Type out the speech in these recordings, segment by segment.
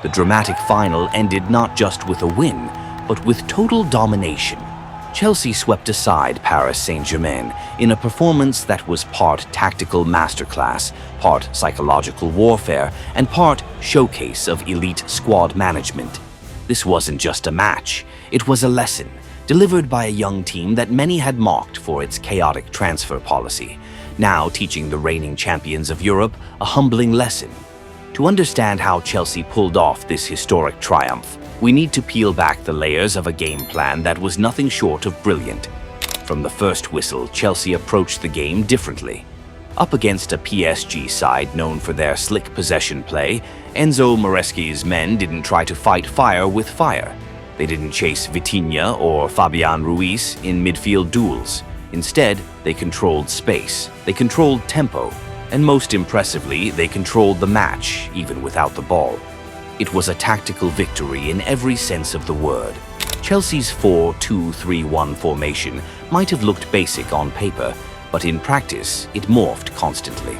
The dramatic final ended not just with a win, but with total domination. Chelsea swept aside Paris Saint-Germain in a performance that was part tactical masterclass, part psychological warfare, and part showcase of elite squad management. This wasn't just a match, it was a lesson, delivered by a young team that many had mocked for its chaotic transfer policy, now teaching the reigning champions of Europe a humbling lesson. To understand how Chelsea pulled off this historic triumph, we need to peel back the layers of a game plan that was nothing short of brilliant. From the first whistle, Chelsea approached the game differently. Up against a PSG side known for their slick possession play, Enzo Maresca's men didn't try to fight fire with fire. They didn't chase Vitinha or Fabian Ruiz in midfield duels. Instead, they controlled space, they controlled tempo, and most impressively, they controlled the match, even without the ball. It was a tactical victory in every sense of the word. Chelsea's 4-2-3-1 formation might have looked basic on paper, but in practice, it morphed constantly.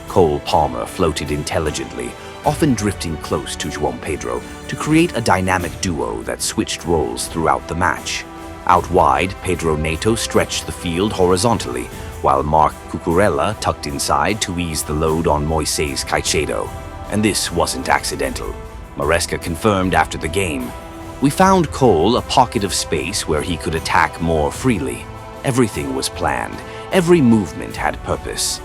Cole Palmer floated intelligently, often drifting close to João Pedro to create a dynamic duo that switched roles throughout the match. Out wide, Pedro Neto stretched the field horizontally, while Marc Cucurella tucked inside to ease the load on Moisés Caicedo. And this wasn't accidental. Maresca confirmed after the game, "We found Cole a pocket of space where he could attack more freely. Everything was planned. Every movement had purpose."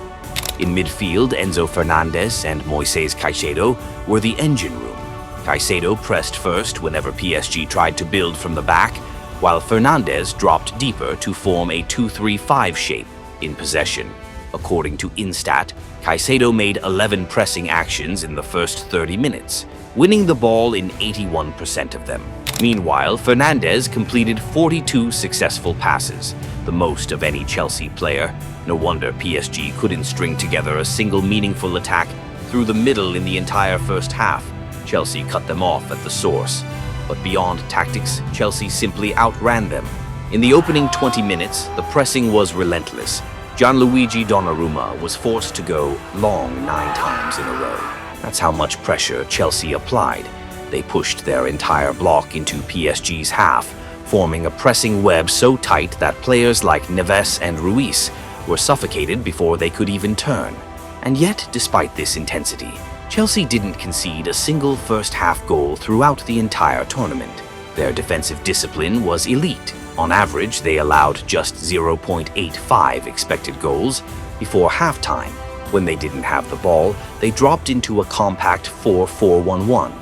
In midfield, Enzo Fernandez and Moisés Caicedo were the engine room. Caicedo pressed first whenever PSG tried to build from the back, while Fernandez dropped deeper to form a 2-3-5 shape in possession. According to Instat, Caicedo made 11 pressing actions in the first 30 minutes, winning the ball in 81% of them. Meanwhile, Fernandez completed 42 successful passes, the most of any Chelsea player. No wonder PSG couldn't string together a single meaningful attack through the middle in the entire first half. Chelsea cut them off at the source. But beyond tactics, Chelsea simply outran them. In the opening 20 minutes, the pressing was relentless. Gianluigi Donnarumma was forced to go long 9 times in a row. That's how much pressure Chelsea applied. They pushed their entire block into PSG's half, forming a pressing web so tight that players like Neves and Ruiz were suffocated before they could even turn. And yet, despite this intensity, Chelsea didn't concede a single first-half goal throughout the entire tournament. Their defensive discipline was elite. On average, they allowed just 0.85 expected goals before halftime. When they didn't have the ball, they dropped into a compact 4-4-1-1.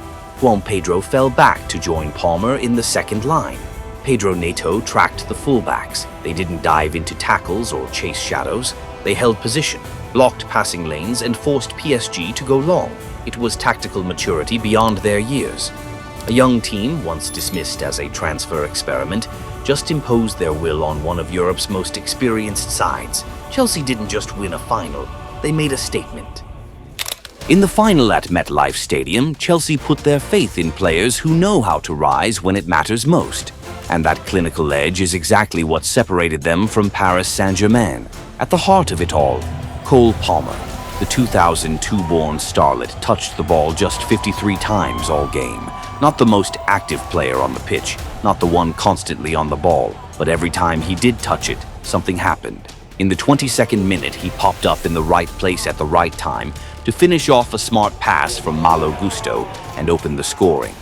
João Pedro fell back to join Palmer in the second line. Pedro Neto tracked the fullbacks. They didn't dive into tackles or chase shadows. They held position, blocked passing lanes, and forced PSG to go long. It was tactical maturity beyond their years. A young team, once dismissed as a transfer experiment, just imposed their will on one of Europe's most experienced sides. Chelsea didn't just win a final, they made a statement. In the final at MetLife Stadium, Chelsea put their faith in players who know how to rise when it matters most. And that clinical edge is exactly what separated them from Paris Saint-Germain. At the heart of it all, Cole Palmer, the 2002-born starlet, touched the ball just 53 times all game. Not the most active player on the pitch, not the one constantly on the ball, but every time he did touch it, something happened. In the 22nd minute, he popped up in the right place at the right time to finish off a smart pass from Malo Gusto and open the scoring.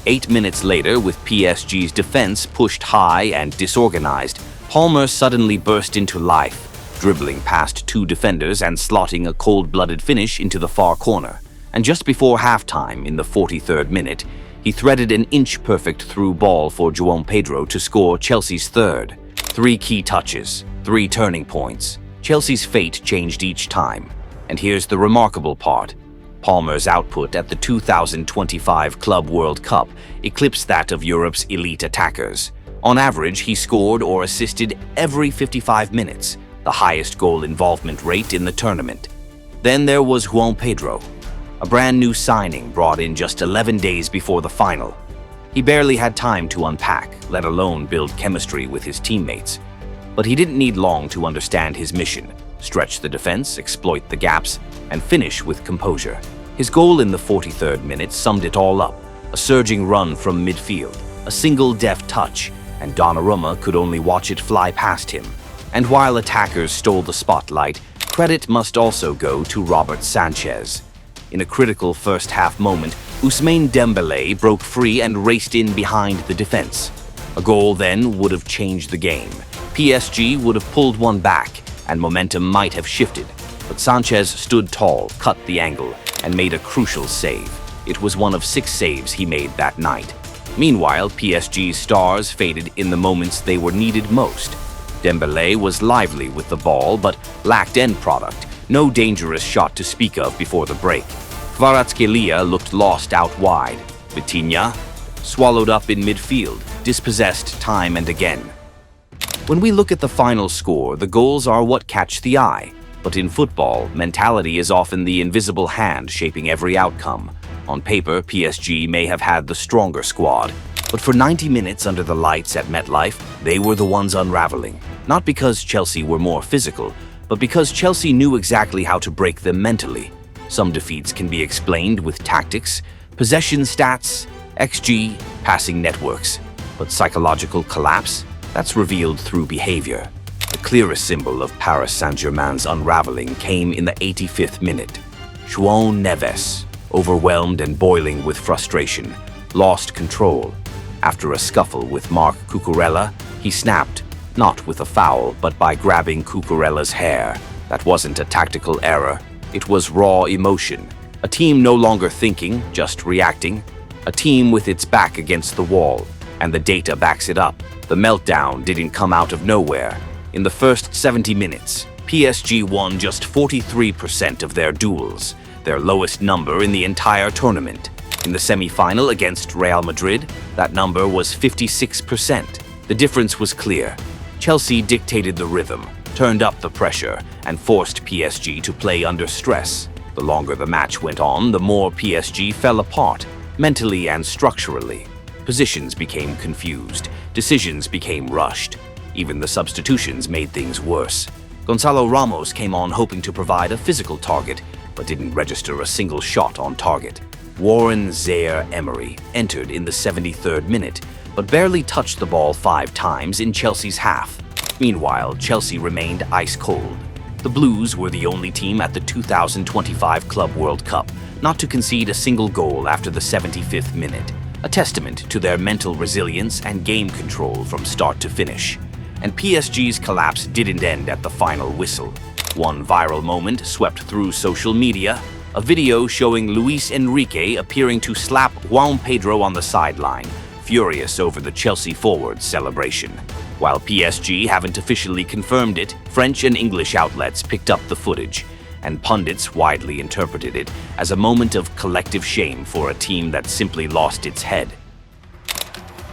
8 minutes later, with PSG's defense pushed high and disorganized, Palmer suddenly burst into life, dribbling past 2 defenders and slotting a cold-blooded finish into the far corner. And just before halftime, in the 43rd minute, he threaded an inch-perfect through ball for João Pedro to score Chelsea's third. 3 key touches, 3 turning points. Chelsea's fate changed each time. And here's the remarkable part. Palmer's output at the 2025 Club World Cup eclipsed that of Europe's elite attackers. On average, he scored or assisted every 55 minutes, the highest goal involvement rate in the tournament. Then there was João Pedro, a brand new signing brought in just 11 days before the final. He barely had time to unpack, let alone build chemistry with his teammates. But he didn't need long to understand his mission: stretch the defense, exploit the gaps, and finish with composure. His goal in the 43rd minute summed it all up. A surging run from midfield, a single deft touch, and Donnarumma could only watch it fly past him. And while attackers stole the spotlight, credit must also go to Robert Sánchez. In a critical first-half moment, Ousmane Dembélé broke free and raced in behind the defense. A goal then would have changed the game. PSG would have pulled one back, and momentum might have shifted. But Sánchez stood tall, cut the angle, and made a crucial save. It was one of 6 saves he made that night. Meanwhile, PSG's stars faded in the moments they were needed most. Dembélé was lively with the ball, but lacked end product. No dangerous shot to speak of before the break. Kvaratskhelia looked lost out wide. Vitinha, swallowed up in midfield, dispossessed time and again. When we look at the final score, the goals are what catch the eye. But in football, mentality is often the invisible hand shaping every outcome. On paper, PSG may have had the stronger squad, but for 90 minutes under the lights at MetLife, they were the ones unraveling. Not because Chelsea were more physical, but because Chelsea knew exactly how to break them mentally. Some defeats can be explained with tactics, possession stats, XG, passing networks. But psychological collapse? That's revealed through behavior. The clearest symbol of Paris Saint-Germain's unraveling came in the 85th minute. João Neves, overwhelmed and boiling with frustration, lost control. After a scuffle with Marc Cucurella, he snapped, not with a foul, but by grabbing Cucurella's hair. That wasn't a tactical error. It was raw emotion. A team no longer thinking, just reacting. A team with its back against the wall. And the data backs it up. The meltdown didn't come out of nowhere. In the first 70 minutes, PSG won just 43% of their duels, their lowest number in the entire tournament. In the semi-final against Real Madrid, that number was 56%. The difference was clear. Chelsea dictated the rhythm, turned up the pressure, and forced PSG to play under stress. The longer the match went on, the more PSG fell apart, mentally and structurally. Positions became confused, decisions became rushed. Even the substitutions made things worse. Gonzalo Ramos came on hoping to provide a physical target, but didn't register a single shot on target. Warren Zaire-Emery entered in the 73rd minute, but barely touched the ball 5 times in Chelsea's half. Meanwhile, Chelsea remained ice-cold. The Blues were the only team at the 2025 Club World Cup not to concede a single goal after the 75th minute, a testament to their mental resilience and game control from start to finish. And PSG's collapse didn't end at the final whistle. One viral moment swept through social media, a video showing Luis Enrique appearing to slap João Pedro on the sideline, furious over the Chelsea forward's celebration. While PSG haven't officially confirmed it, French and English outlets picked up the footage, and pundits widely interpreted it as a moment of collective shame for a team that simply lost its head.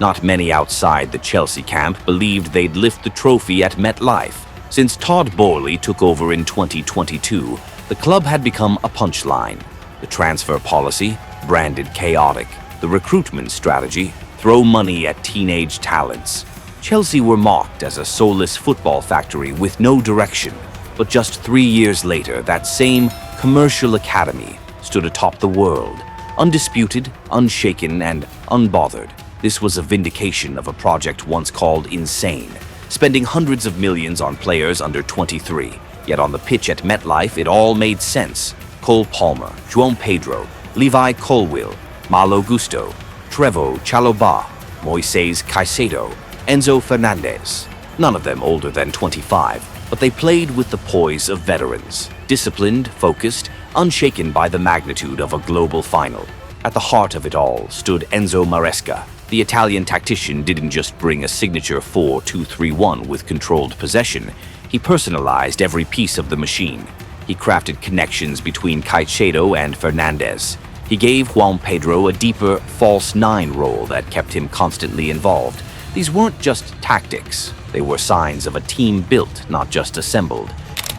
Not many outside the Chelsea camp believed they'd lift the trophy at MetLife. Since Todd Boehly took over in 2022, the club had become a punchline. The transfer policy, branded chaotic. The recruitment strategy, throw money at teenage talents. Chelsea were mocked as a soulless football factory with no direction. But just 3 years later, that same commercial academy stood atop the world, undisputed, unshaken, and unbothered. This was a vindication of a project once called insane, spending hundreds of millions on players under 23. Yet on the pitch at MetLife, it all made sense. Cole Palmer, João Pedro, Levi Colwill, Malo Gusto, Trevoh Chalobah, Moises Caicedo, Enzo Fernandez. None of them older than 25, but they played with the poise of veterans, disciplined, focused, unshaken by the magnitude of a global final. At the heart of it all stood Enzo Maresca. The Italian tactician didn't just bring a signature 4-2-3-1 with controlled possession. He personalized every piece of the machine. He crafted connections between Caicedo and Fernandez. He gave João Pedro a deeper false 9 role that kept him constantly involved. These weren't just tactics. They were signs of a team built, not just assembled.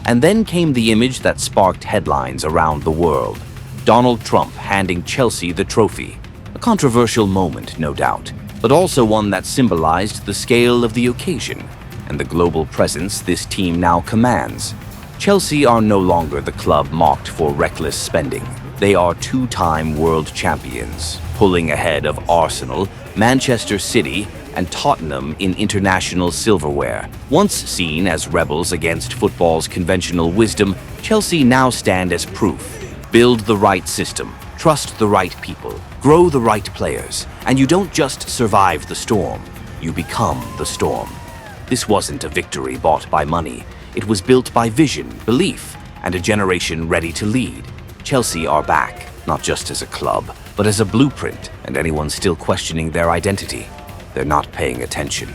And then came the image that sparked headlines around the world. Donald Trump handing Chelsea the trophy. A controversial moment, no doubt, but also one that symbolized the scale of the occasion and the global presence this team now commands. Chelsea are no longer the club mocked for reckless spending. They are two-time world champions, pulling ahead of Arsenal, Manchester City, and Tottenham in international silverware. Once seen as rebels against football's conventional wisdom, Chelsea now stand as proof. Build the right system, trust the right people, grow the right players, and you don't just survive the storm, you become the storm. This wasn't a victory bought by money. It was built by vision, belief, and a generation ready to lead. Chelsea are back, not just as a club, but as a blueprint, and anyone still questioning their identity, they're not paying attention.